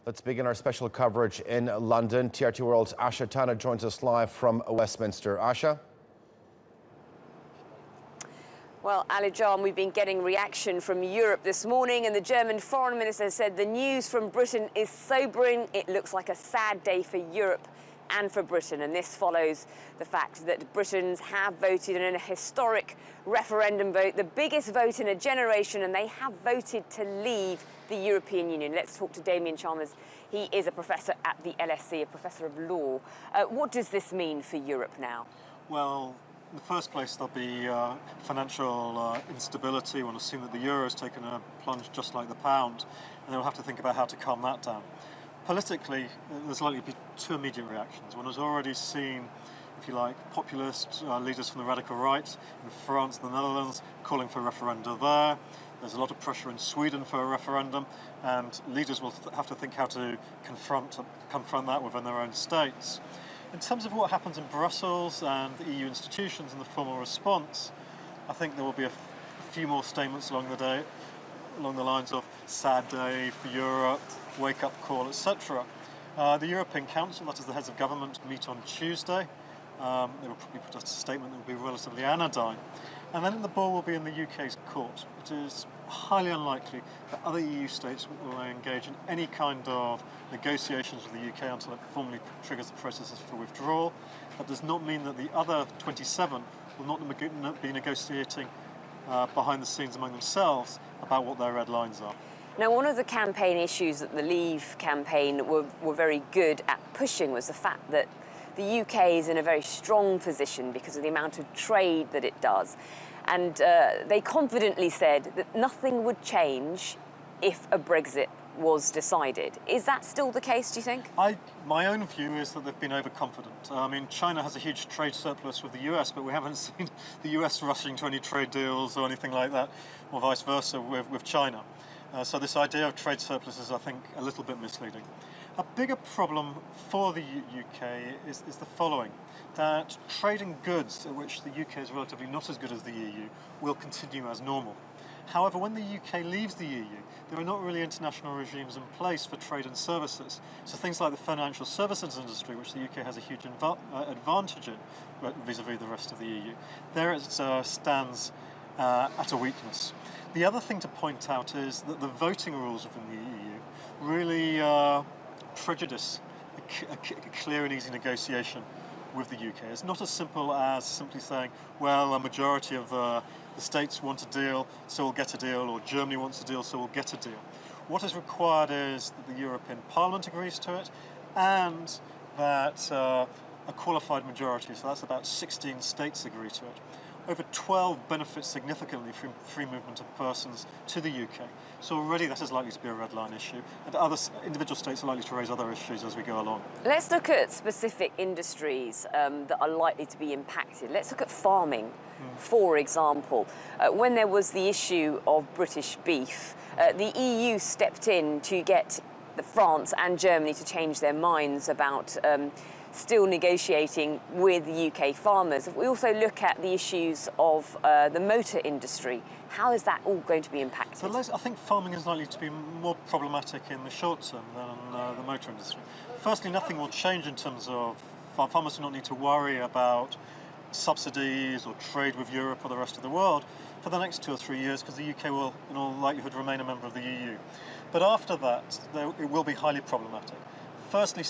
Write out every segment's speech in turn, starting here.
Let's begin our special coverage in London. TRT World's Asha Tana joins us live from Westminster. Asha? Well, Ali John, we've been getting reaction from Europe this morning, and the German foreign minister said the news from Britain is sobering. It looks like a sad day for Europe and for Britain, and this follows the fact that Britons have voted in a historic referendum vote, the biggest vote in a generation, and they have voted to leave the European Union. Let's talk to Damien Chalmers. He is a professor at the LSE, a professor of law. What does this mean for Europe now? Well, in the first place, there'll be financial instability. We'll assume that the euro has taken a plunge just like the pound, and they'll have to think about how to calm that down. Politically, there's likely to be two immediate reactions. One has already seen, if you like, populist leaders from the radical right in France and the Netherlands calling for a referendum there. There's a lot of pressure in Sweden for a referendum, and leaders will have to think how to confront that within their own states. In terms of what happens in Brussels and the EU institutions and the formal response, I think there will be a few more statements along the lines of sad day for Europe, wake-up call, etc. The European Council, that is the heads of government, meet on Tuesday. They will probably put out a statement that will be relatively anodyne. And then the ball will be in the UK's court. It is highly unlikely that other EU states will engage in any kind of negotiations with the UK until it formally triggers the processes for withdrawal. That does not mean that the other 27 will not be negotiating behind the scenes among themselves about what their red lines are. Now, one of the campaign issues that the Leave campaign were very good at pushing was the fact that the UK is in a very strong position because of the amount of trade that it does. And they confidently said that nothing would change if a Brexit was decided. Is that still the case, do you think? My own view is that they've been overconfident. I mean, China has a huge trade surplus with the US, but we haven't seen the US rushing to any trade deals or anything like that, or vice versa with China. So this idea of trade surplus is, I think, a little bit misleading. A bigger problem for the UK is the following, that trading goods, at which the UK is relatively not as good as the EU, will continue as normal. However, when the UK leaves the EU, there are not really international regimes in place for trade and services. So things like the financial services industry, which the UK has a huge advantage in vis-à-vis the rest of the EU, there it stands at a weakness. The other thing to point out is that the voting rules within the EU really prejudice a clear and easy negotiation with the UK. It's not as simple as simply saying, well, a majority of the states want a deal, so we'll get a deal, or Germany wants a deal, so we'll get a deal. What is required is that the European Parliament agrees to it, and that a qualified majority, so that's about 16 states, agree to it. Over 12 benefit significantly from free movement of persons to the UK. So already that is likely to be a red line issue, and other individual states are likely to raise other issues as we go along. Let's look at specific industries that are likely to be impacted. Let's look at farming, for example. When there was the issue of British beef, the EU stepped in to get France and Germany to change their minds about still negotiating with the UK farmers. If we also look at the issues of the motor industry, how is that all going to be impacted? So I think farming is likely to be more problematic in the short term than the motor industry. Firstly, nothing will change in terms of farmers do not need to worry about subsidies or trade with Europe or the rest of the world for the next 2 or 3 years, because the UK will in all likelihood remain a member of the EU. But after that, it will be highly problematic. Firstly,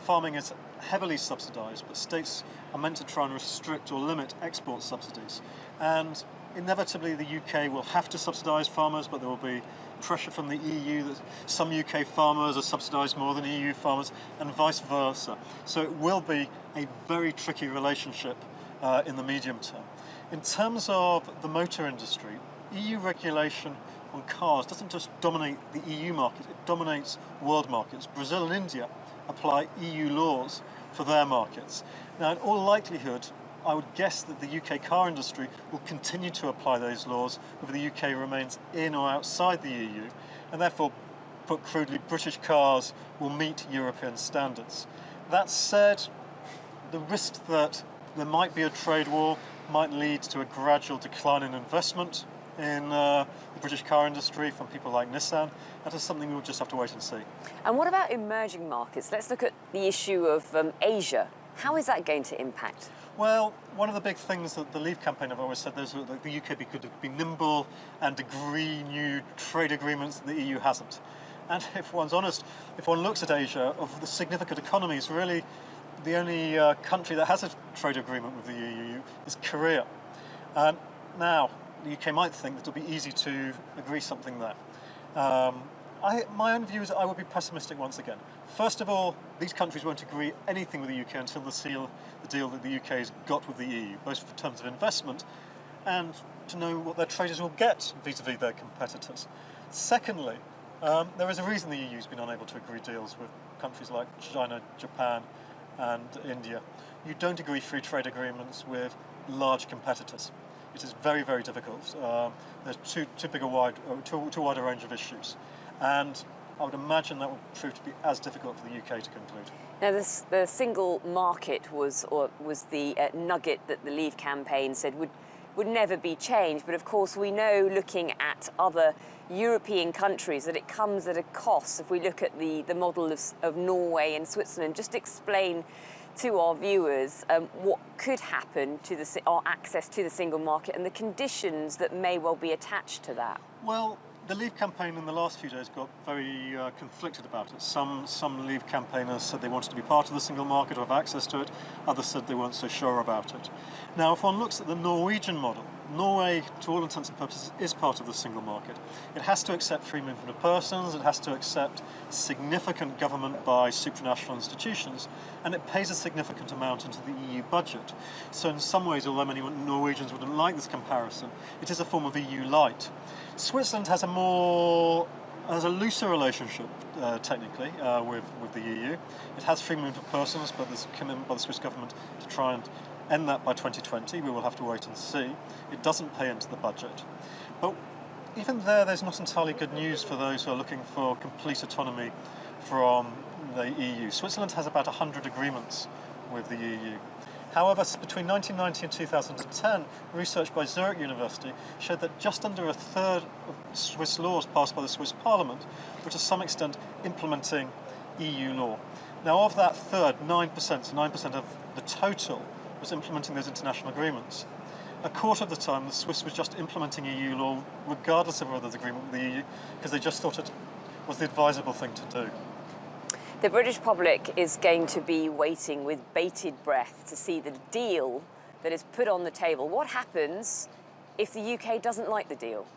farming is heavily subsidised, but states are meant to try and restrict or limit export subsidies. And inevitably the UK will have to subsidise farmers, but there will be pressure from the EU that some UK farmers are subsidised more than EU farmers, and vice versa. So it will be a very tricky relationship in the medium term. In terms of the motor industry, EU regulation on cars doesn't just dominate the EU market, it dominates world markets. Brazil and India apply EU laws for their markets. Now, in all likelihood, I would guess that the UK car industry will continue to apply those laws whether the UK remains in or outside the EU, and therefore, put crudely, British cars will meet European standards. That said, the risk that there might be a trade war might lead to a gradual decline in investment in the British car industry from people like Nissan. That is something we'll just have to wait and see. And what about emerging markets? Let's look at the issue of Asia. How is that going to impact? Well, one of the big things that the Leave campaign have always said is that the UK could be nimble and agree new trade agreements that the EU hasn't. And if one's honest, if one looks at Asia, of the significant economies, really the only country that has a trade agreement with the EU is Korea. Now, the UK might think that it'll be easy to agree something there. My own view is that I would be pessimistic once again. First of all, these countries won't agree anything with the UK until the deal that the UK has got with the EU, both in terms of investment and to know what their traders will get vis-à-vis their competitors. Secondly, there is a reason the EU's been unable to agree deals with countries like China, Japan and India. You don't agree free trade agreements with large competitors. It is very, very difficult. There's too wide a range of issues. And I would imagine that would prove to be as difficult for the UK to conclude. Now, the single market was the nugget that the Leave campaign said would never be changed. But of course, we know, looking at other European countries, that it comes at a cost. If we look at the model of Norway and Switzerland, just explain to our viewers what could happen to our access to the single market and the conditions that may well be attached to that. Well, the Leave campaign in the last few days got very conflicted about it. Some Leave campaigners said they wanted to be part of the single market or have access to it. Others said they weren't so sure about it. Now, if one looks at the Norwegian model, Norway, to all intents and purposes, is part of the single market. It has to accept free movement of persons, it has to accept significant government by supranational institutions, and it pays a significant amount into the EU budget. So in some ways, although many Norwegians wouldn't like this comparison, it is a form of EU light. Switzerland has a looser relationship, technically, with the EU. It has free movement of persons, but there's a commitment by the Swiss government to try and end that by 2020. We will have to wait and see. It doesn't pay into the budget. But even there's not entirely good news for those who are looking for complete autonomy from the EU. Switzerland has about 100 agreements with the EU. However, between 1990 and 2010, research by Zurich University showed that just under a third of Swiss laws passed by the Swiss Parliament were to some extent implementing EU law. Now, of that third, 9%, so 9% of the total, was implementing those international agreements. A quarter of the time, the Swiss was just implementing EU law, regardless of whether there's agreement with the EU, because they just thought it was the advisable thing to do. The British public is going to be waiting with bated breath to see the deal that is put on the table. What happens if the UK doesn't like the deal?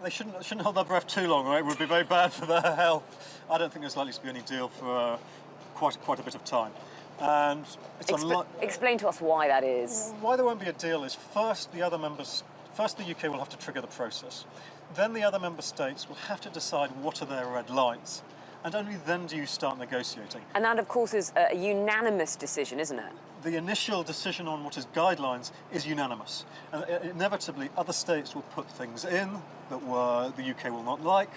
They shouldn't hold their breath too long, right? It would be very bad for their health. I don't think there's likely to be any deal for quite a bit of time. And it's explain to us why that is. Why there won't be a deal is first the UK will have to trigger the process. Then the other member states will have to decide what are their red lines. And only then do you start negotiating. And that, of course, is a unanimous decision, isn't it? The initial decision on what is guidelines is unanimous. And inevitably, other states will put things in that the UK will not like.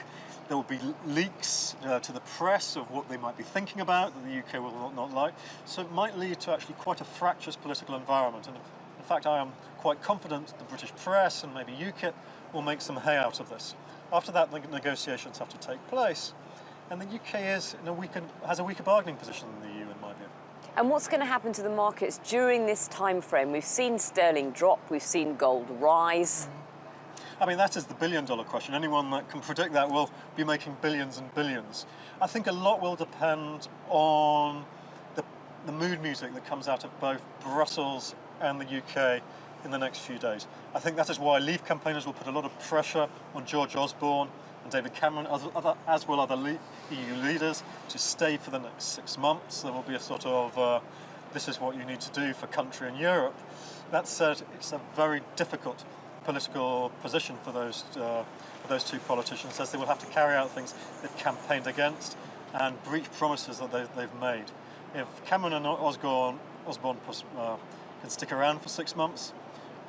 There will be leaks to the press of what they might be thinking about that the UK will not like. So it might lead to actually quite a fractious political environment. And in fact, I am quite confident that the British press and maybe UKIP will make some hay out of this. After that, the negotiations have to take place. And the UK has a weaker bargaining position than the EU, in my view. And what's going to happen to the markets during this time frame? We've seen sterling drop, we've seen gold rise. I mean, that is the billion-dollar question. Anyone that can predict that will be making billions and billions. I think a lot will depend on the mood music that comes out of both Brussels and the UK in the next few days. I think that is why Leave campaigners will put a lot of pressure on George Osborne and David Cameron, as will other EU leaders, to stay for the next 6 months. There will be a sort of, this is what you need to do for country and Europe. That said, it's a very difficult political position for those two politicians, as they will have to carry out things they've campaigned against and breach promises that they've made. If Cameron and Osborne can stick around for 6 months,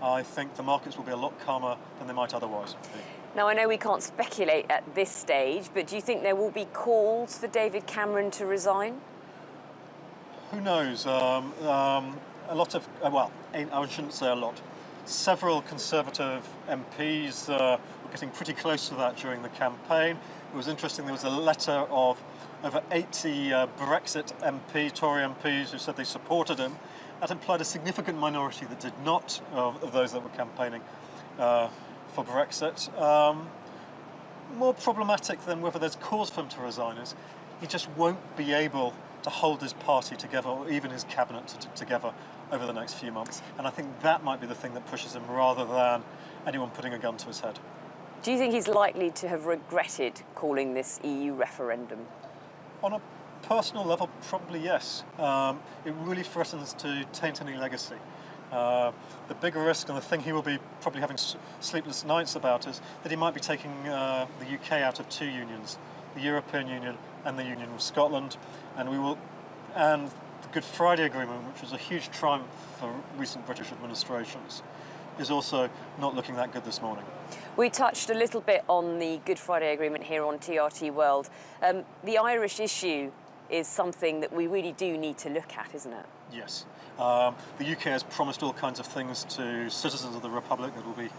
I think the markets will be a lot calmer than they might otherwise be. Now, I know we can't speculate at this stage, but do you think there will be calls for David Cameron to resign? Who knows? A lot of, I shouldn't say a lot. Several Conservative MPs were getting pretty close to that during the campaign. It was interesting, there was a letter of over 80 Brexit Tory MPs who said they supported him. That implied a significant minority that did not, of those that were campaigning for Brexit. More problematic than whether there's cause for him to resign is he just won't be able to hold his party together, or even his cabinet together over the next few months. And I think that might be the thing that pushes him rather than anyone putting a gun to his head. Do you think he's likely to have regretted calling this EU referendum? On a personal level, probably yes. It really threatens to taint any legacy. The bigger risk, and the thing he will be probably having sleepless nights about, is that he might be taking the UK out of two unions, the European Union and the Union with Scotland, and the Good Friday Agreement, which was a huge triumph for recent British administrations, is also not looking that good this morning. We touched a little bit on the Good Friday Agreement here on TRT World. The Irish issue is something that we really do need to look at, isn't it? Yes. The UK has promised all kinds of things to citizens of the Republic that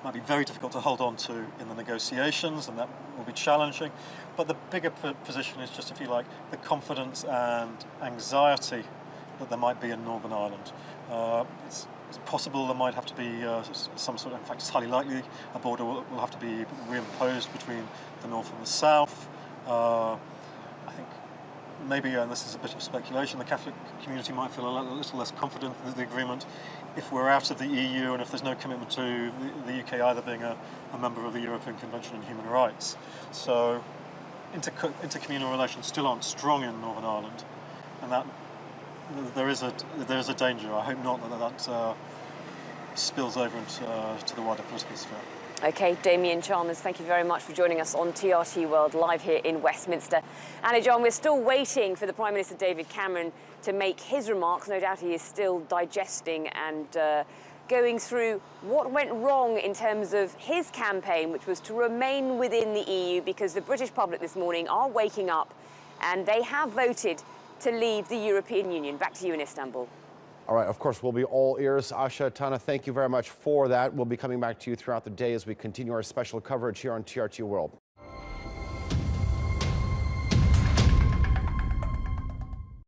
might be very difficult to hold on to in the negotiations, and that will be challenging. But the bigger position is just, if you like, the confidence and anxiety that there might be in Northern Ireland. It's possible there might have to be some sort of, in fact it's highly likely, a border will have to be reimposed between the north and the south. I think maybe, and this is a bit of speculation, the Catholic community might feel a little less confident with the agreement if we're out of the EU and if there's no commitment to the UK either being a member of the European Convention on Human Rights. So intercommunal relations still aren't strong in Northern Ireland, and that there is a danger. I hope not that spills over into the wider political sphere. OK, Damien Chalmers, thank you very much for joining us on TRT World live here in Westminster. Ali John, we're still waiting for the Prime Minister David Cameron to make his remarks. No doubt he is still digesting and going through what went wrong in terms of his campaign, which was to remain within the EU, because the British public this morning are waking up and they have voted to leave the European Union. Back to you in Istanbul. All right, of course, we'll be all ears. Asha, Tana, thank you very much for that. We'll be coming back to you throughout the day as we continue our special coverage here on TRT World.